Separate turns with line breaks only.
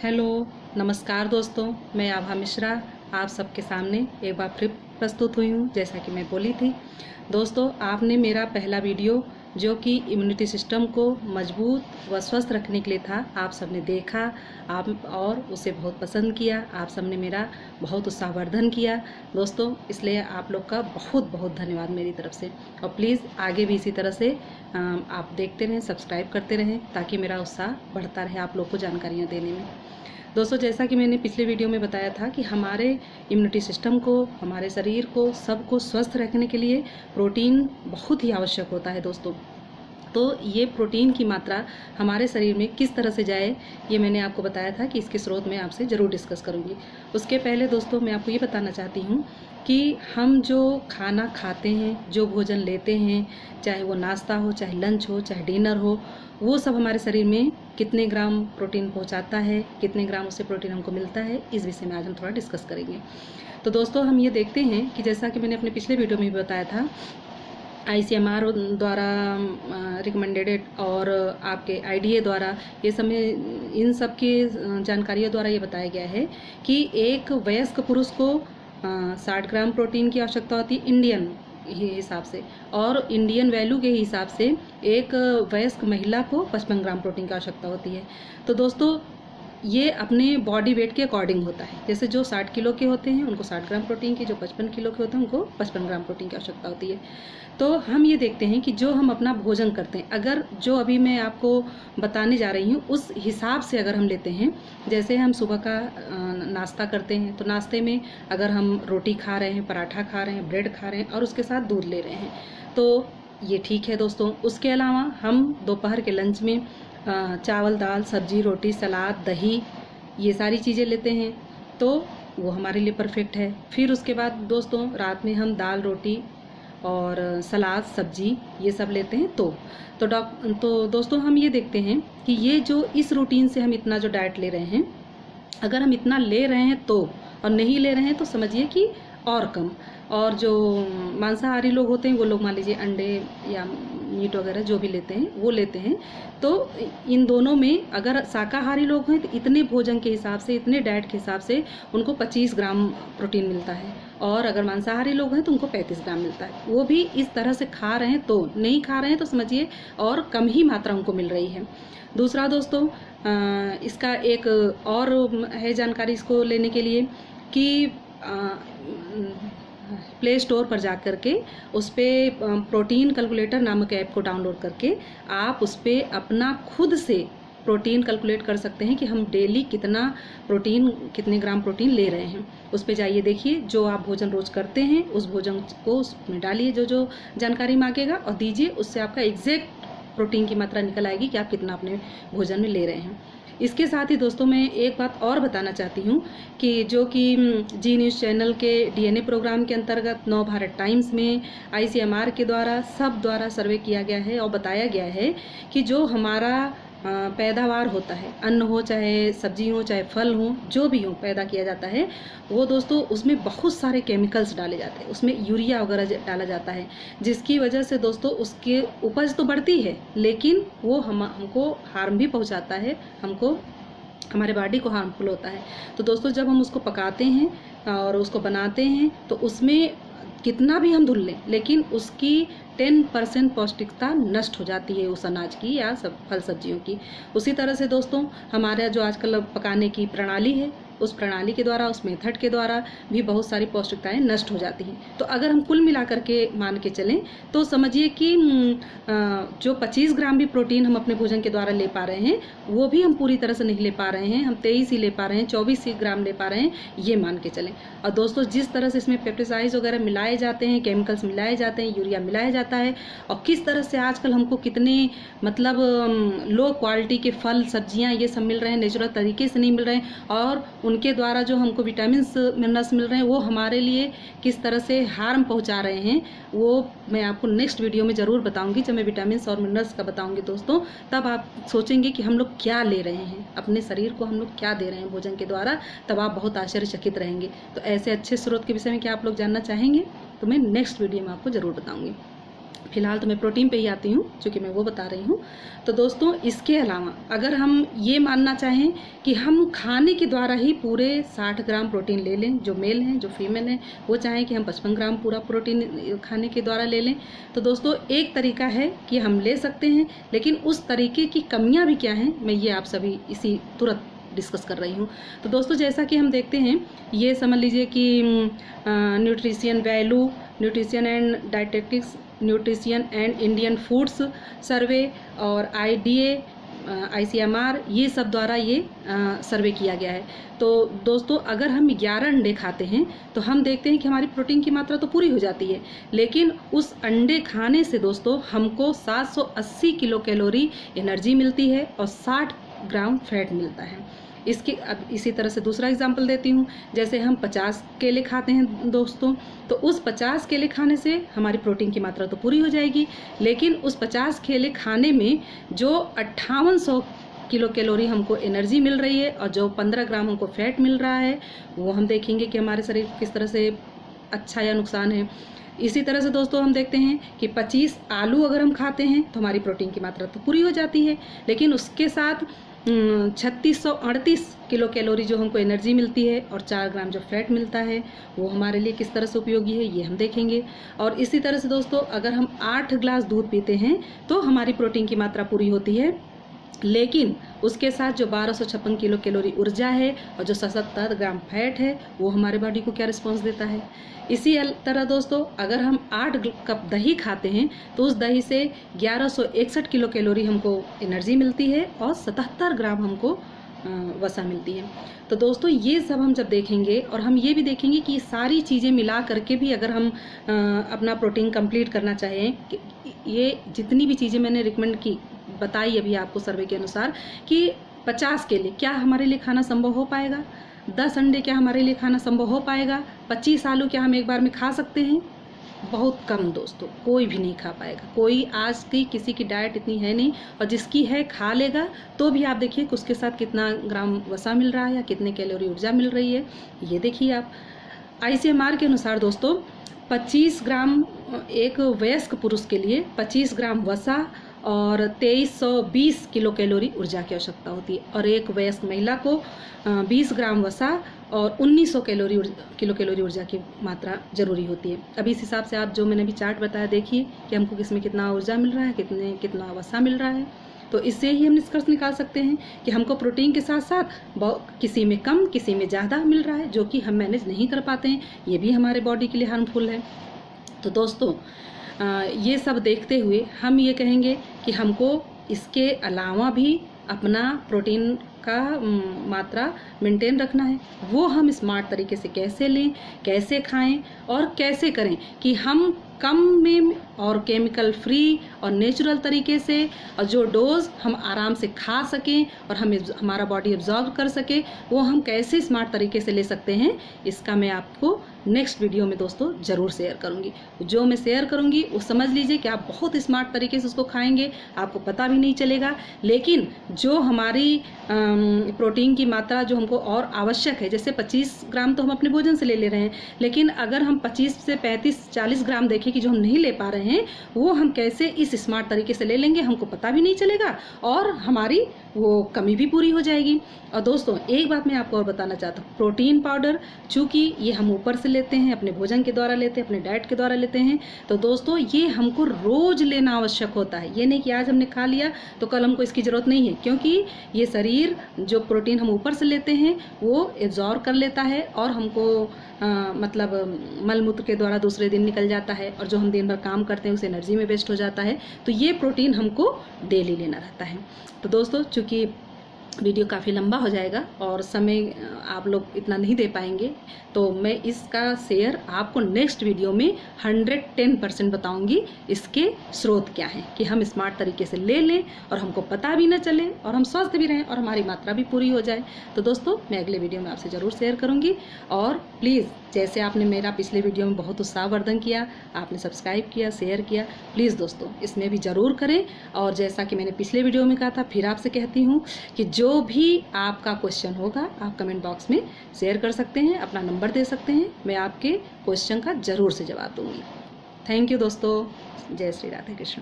Hello, नमस्कार दोस्तों। मैं आभा मिश्रा आप सबके सामने एक बार फिर प्रस्तुत हुई हूँ। जैसा कि मैं बोली थी दोस्तों, आपने मेरा पहला वीडियो जो कि इम्यूनिटी सिस्टम को मजबूत व स्वस्थ रखने के लिए था, आप सबने देखा आप और उसे बहुत पसंद किया। आप सबने मेरा बहुत उत्साहवर्धन किया दोस्तों, इसलिए आप लोग का बहुत बहुत धन्यवाद मेरी तरफ से। और प्लीज़ आगे भी इसी तरह से आप देखते रहें, सब्सक्राइब करते रहें, ताकि मेरा उत्साह बढ़ता रहे आप लोग को जानकारियाँ देने में। दोस्तों, जैसा कि मैंने पिछले वीडियो में बताया था कि हमारे इम्यूनिटी सिस्टम को, हमारे शरीर को, सबको स्वस्थ रखने के लिए प्रोटीन बहुत ही आवश्यक होता है दोस्तों। तो ये प्रोटीन की मात्रा हमारे शरीर में किस तरह से जाए, ये मैंने आपको बताया था कि इसके स्रोत मैं आपसे ज़रूर डिस्कस करूँगी। उसके पहले दोस्तों, मैं आपको ये बताना चाहती हूँ कि हम जो खाना खाते हैं, जो भोजन लेते हैं, चाहे वो नाश्ता हो, चाहे लंच हो, चाहे डिनर हो, वो सब हमारे शरीर में कितने ग्राम प्रोटीन पहुंचाता है, कितने ग्राम उससे प्रोटीन हमको मिलता है, इस विषय में आज हम थोड़ा डिस्कस करेंगे। तो दोस्तों, हम ये देखते हैं कि जैसा कि मैंने अपने पिछले वीडियो में भी बताया था, ICMR द्वारा रिकमेंडेड और आपके IDA द्वारा ये सब में, इन सब की जानकारियों द्वारा ये बताया गया है कि एक वयस्क पुरुष को 60 ग्राम प्रोटीन की आवश्यकता होती है इंडियन हिसाब से, और इंडियन वैल्यू के हिसाब से एक वयस्क महिला को 55 ग्राम प्रोटीन की आवश्यकता होती है। तो दोस्तों, ये अपने बॉडी वेट के अकॉर्डिंग होता है। जैसे जो 60 किलो के होते हैं उनको 60 ग्राम प्रोटीन की, जो 55 किलो के होते हैं उनको 55 ग्राम प्रोटीन की आवश्यकता होती है। तो हम ये देखते हैं कि जो हम अपना भोजन करते हैं, अगर जो अभी मैं आपको बताने जा रही हूँ उस हिसाब से अगर हम लेते हैं, जैसे हम सुबह का नाश्ता करते हैं, तो नाश्ते में अगर हम रोटी खा रहे हैं, पराठा खा रहे हैं, ब्रेड खा रहे हैं और उसके साथ दूध ले रहे हैं, तो ये ठीक है दोस्तों। उसके अलावा हम दोपहर के लंच में चावल, दाल, सब्जी, रोटी, सलाद, दही, ये सारी चीज़ें लेते हैं, तो वो हमारे लिए परफेक्ट है। फिर उसके बाद दोस्तों, रात में हम दाल, रोटी और सलाद, सब्जी, ये सब लेते हैं। तो दोस्तों, हम ये देखते हैं कि ये जो इस रूटीन से हम इतना जो डाइट ले रहे हैं, अगर हम इतना ले रहे हैं तो, और नहीं ले रहे हैं तो समझिए कि और कम। और जो मांसाहारी लोग होते हैं वो लोग मान लीजिए अंडे या मीट वगैरह जो भी लेते हैं वो लेते हैं। तो इन दोनों में अगर शाकाहारी लोग हैं तो इतने भोजन के हिसाब से, इतने डाइट के हिसाब से उनको 25 ग्राम प्रोटीन मिलता है, और अगर मांसाहारी लोग हैं तो उनको 35 ग्राम मिलता है। वो भी इस तरह से खा रहे हैं, तो नहीं खा रहे हैं तो समझिए और कम ही मात्रा उनको मिल रही है। दूसरा दोस्तों, इसका एक और है जानकारी इसको लेने के लिए कि प्ले स्टोर पर जा कर के उस पर प्रोटीन कैलकुलेटर नामक ऐप को डाउनलोड करके आप उस पर अपना खुद से प्रोटीन कैलकुलेट कर सकते हैं कि हम डेली कितने ग्राम प्रोटीन ले रहे हैं। उस पर जाइए, देखिए जो आप भोजन रोज करते हैं उस भोजन को उसमें डालिए, जो जानकारी मांगेगा, और दीजिए। उससे आपका एग्जैक्ट प्रोटीन की मात्रा निकल आएगी कि आप कितना अपने भोजन में ले रहे हैं। इसके साथ ही दोस्तों, मैं एक बात और बताना चाहती हूँ कि जो कि जी न्यूज़ चैनल के DNA प्रोग्राम के अंतर्गत नव भारत टाइम्स में ICMR के द्वारा सर्वे किया गया है और बताया गया है कि जो हमारा पैदावार होता है, अन्न हो, चाहे सब्जी हो, चाहे फल हो, जो भी हो पैदा किया जाता है, वो दोस्तों उसमें बहुत सारे केमिकल्स डाले जाते हैं, उसमें यूरिया वगैरह डाला जाता है, जिसकी वजह से दोस्तों उसकी उपज तो बढ़ती है, लेकिन वो हमको हार्म भी पहुंचाता है, हमारे बॉडी को हार्मफुल होता है। तो दोस्तों, जब हम उसको पकाते हैं और उसको बनाते हैं तो उसमें कितना भी हम धुल लें, लेकिन उसकी 10% पौष्टिकता नष्ट हो जाती है उस अनाज की या फल सब्जियों की। उसी तरह से दोस्तों, हमारा जो आजकल पकाने की प्रणाली है, उस प्रणाली के द्वारा, उस मेथड के द्वारा भी बहुत सारी पौष्टिकताएं नष्ट हो जाती हैं। तो अगर हम कुल मिला करके मान के चलें तो समझिए कि जो 25 ग्राम भी प्रोटीन हम अपने भोजन के द्वारा ले पा रहे हैं, वो भी हम पूरी तरह से नहीं ले पा रहे हैं। हम 23 ही ले पा रहे हैं, 24 ही ग्राम ले पा रहे हैं, ये मान के चलें। और दोस्तों, जिस तरह से इसमें पेस्टिसाइड्स वगैरह मिलाए जाते हैं, केमिकल्स मिलाए जाते हैं, यूरिया मिलाया जाता है, और किस तरह से आजकल हमको कितने लो क्वालिटी के फल, सब्जियाँ, ये सब मिल रहे हैं, नेचुरल तरीके से नहीं मिल रहे हैं, और उनके द्वारा जो हमको विटामिन्स, मिनरल्स मिल रहे हैं, वो हमारे लिए किस तरह से हार्म पहुंचा रहे हैं, वो मैं आपको नेक्स्ट वीडियो में ज़रूर बताऊंगी। जब मैं विटामिन्स और मिनरल्स का बताऊंगी दोस्तों, तब आप सोचेंगे कि हम लोग क्या ले रहे हैं, अपने शरीर को हम लोग क्या दे रहे हैं भोजन के द्वारा, तब आप बहुत आश्चर्यचकित रहेंगे। तो ऐसे अच्छे स्रोत के विषय में क्या आप लोग जानना चाहेंगे, तो मैं नेक्स्ट वीडियो में आपको ज़रूर बताऊँगी। फिलहाल तो मैं प्रोटीन पे ही आती हूँ, चूँकि मैं वो बता रही हूँ। तो दोस्तों इसके अलावा अगर हम ये मानना चाहें कि हम खाने के द्वारा ही पूरे 60 ग्राम प्रोटीन ले लें, जो मेल हैं जो फीमेल हैं वो चाहें कि हम 55 ग्राम पूरा प्रोटीन खाने के द्वारा ले लें, तो दोस्तों एक तरीका है कि हम ले सकते हैं, लेकिन उस तरीके की कमियाँ भी क्या हैं मैं ये आप सभी इसी तुरंत डिस्कस कर रही हूँ। तो दोस्तों जैसा कि हम देखते हैं, ये समझ लीजिए कि nutrition value, nutrition and dietetics, nutrition and Indian foods survey और IDA ICMR ये सब द्वारा ये सर्वे किया गया है। तो दोस्तों अगर हम 11 अंडे खाते हैं तो हम देखते हैं कि हमारी प्रोटीन की मात्रा तो पूरी हो जाती है, लेकिन उस अंडे खाने से दोस्तों हमको 780 किलो कैलोरी एनर्जी मिलती है और 60 ग्राम फैट मिलता है। इसकी अब इसी तरह से दूसरा एग्जांपल देती हूँ। जैसे हम 50 केले खाते हैं दोस्तों, तो उस 50 केले खाने से हमारी प्रोटीन की मात्रा तो पूरी हो जाएगी, लेकिन उस 50 केले खाने में जो 5800 किलो कैलोरी हमको एनर्जी मिल रही है और जो 15 ग्राम हमको फैट मिल रहा है, वो हम देखेंगे कि हमारे शरीर किस तरह से अच्छा या नुकसान है। इसी तरह से दोस्तों हम देखते हैं कि 25 आलू अगर हम खाते हैं तो हमारी प्रोटीन की मात्रा तो पूरी हो जाती है, लेकिन उसके साथ 3638 किलो कैलोरी जो हमको एनर्जी मिलती है और 4 ग्राम जो फैट मिलता है, वो हमारे लिए किस तरह से उपयोगी है ये हम देखेंगे। और इसी तरह से दोस्तों अगर हम 8 ग्लास दूध पीते हैं तो हमारी प्रोटीन की मात्रा पूरी होती है, लेकिन उसके साथ जो 1256 किलो कैलोरी ऊर्जा है और जो 77 ग्राम फैट है, वो हमारे बॉडी को क्या रिस्पॉन्स देता है। इसी तरह दोस्तों अगर हम 8 कप दही खाते हैं तो उस दही से 1161 किलो कैलोरी हमको एनर्जी मिलती है और 77 ग्राम हमको वसा मिलती है। तो दोस्तों ये सब हम जब देखेंगे और हम ये भी देखेंगे कि सारी चीज़ें मिला करके भी अगर हम अपना प्रोटीन कंप्लीट करना चाहें, ये जितनी भी चीज़ें मैंने रिकमेंड की बताई अभी आपको सर्वे के अनुसार कि 50 केले क्या हमारे लिए खाना संभव हो पाएगा, 10 अंडे क्या हमारे लिए खाना संभव हो पाएगा, 25 आलू क्या हम एक बार में खा सकते हैं? बहुत कम दोस्तों, कोई भी नहीं खा पाएगा। कोई आज की किसी की डाइट इतनी है नहीं, और जिसकी है खा लेगा तो भी आप देखिए कि उसके साथ कितना ग्राम वसा मिल रहा है या कितने कैलोरी ऊर्जा मिल रही है, ये देखिए आप। ICMR के अनुसार दोस्तों 25 ग्राम एक वयस्क पुरुष के लिए 25 ग्राम वसा और 2320 किलो कैलोरी ऊर्जा की आवश्यकता होती है, और एक वयस्क महिला को 20 ग्राम वसा और 1900 किलो कैलोरी ऊर्जा की मात्रा जरूरी होती है। अभी इस हिसाब से आप जो मैंने अभी चार्ट बताया देखिए कि हमको किसमें कितना ऊर्जा मिल रहा है, कितना वसा मिल रहा है। तो इससे ही हम निष्कर्ष निकाल सकते हैं कि हमको प्रोटीन के साथ साथ किसी में कम किसी में ज़्यादा मिल रहा है, जो कि हम मैनेज नहीं कर पाते हैं, ये भी हमारे बॉडी के लिए हार्मफुल है। तो दोस्तों ये सब देखते हुए हम ये कहेंगे कि हमको इसके अलावा भी अपना प्रोटीन का मात्रा मेंटेन रखना है। वो हम स्मार्ट तरीके से कैसे लें, कैसे खाएं और कैसे करें कि हम कम में और केमिकल फ्री और नेचुरल तरीके से, और जो डोज हम आराम से खा सकें और हमारा बॉडी एब्जॉर्ब कर सके, वो हम कैसे स्मार्ट तरीके से ले सकते हैं, इसका मैं आपको नेक्स्ट वीडियो में दोस्तों ज़रूर शेयर करूंगी। जो मैं शेयर करूंगी वो समझ लीजिए कि आप बहुत स्मार्ट तरीके से उसको खाएंगे, आपको पता भी नहीं चलेगा। लेकिन जो हमारी प्रोटीन की मात्रा जो हमको और आवश्यक है, जैसे 25 ग्राम तो हम अपने भोजन से ले रहे हैं, लेकिन अगर हम 25 से 35-40 ग्राम देखें कि जो हम नहीं ले पा रहे हैं, वो हम कैसे इस स्मार्ट तरीके से ले लेंगे, हमको पता भी नहीं चलेगा और हमारी वो कमी भी पूरी हो जाएगी। और दोस्तों एक बात मैं आपको और बताना चाहता हूँ, प्रोटीन पाउडर चूँकि ये हम ऊपर से लेते हैं, अपने भोजन के द्वारा लेते हैं, अपने डाइट के द्वारा लेते हैं, तो दोस्तों ये हमको रोज़ लेना आवश्यक होता है। ये नहीं कि आज हमने खा लिया तो कल हमको इसकी ज़रूरत नहीं है, क्योंकि ये शरीर जो प्रोटीन हम ऊपर से लेते हैं वो एब्जॉर्ब कर लेता है और हमको मतलब मल मूत्र के द्वारा दूसरे दिन निकल जाता है, और जो हम दिन भर काम करते हैं उस एनर्जी में वेस्ट हो जाता है। तो ये प्रोटीन हमको डेली लेना रहता है। तो दोस्तों चूँकि वीडियो काफ़ी लंबा हो जाएगा और समय आप लोग इतना नहीं दे पाएंगे, तो मैं इसका शेयर आपको नेक्स्ट वीडियो में 110% बताऊंगी इसके स्रोत क्या हैं, कि हम स्मार्ट तरीके से ले लें और हमको पता भी न चले और हम स्वस्थ भी रहें और हमारी मात्रा भी पूरी हो जाए। तो दोस्तों मैं अगले वीडियो में आपसे ज़रूर शेयर करूँगी। और प्लीज़ जैसे आपने मेरा पिछले वीडियो में बहुत उत्साहवर्धन किया, आपने सब्सक्राइब किया, शेयर किया, प्लीज़ दोस्तों इसमें भी ज़रूर करें। और जैसा कि मैंने पिछले वीडियो में कहा था, फिर आपसे कहती हूँ कि जो भी आपका क्वेश्चन होगा आप कमेंट बॉक्स में शेयर कर सकते हैं, अपना नंबर दे सकते हैं, मैं आपके क्वेश्चन का ज़रूर से जवाब दूँगी। थैंक यू दोस्तों। जय श्री राधे कृष्ण।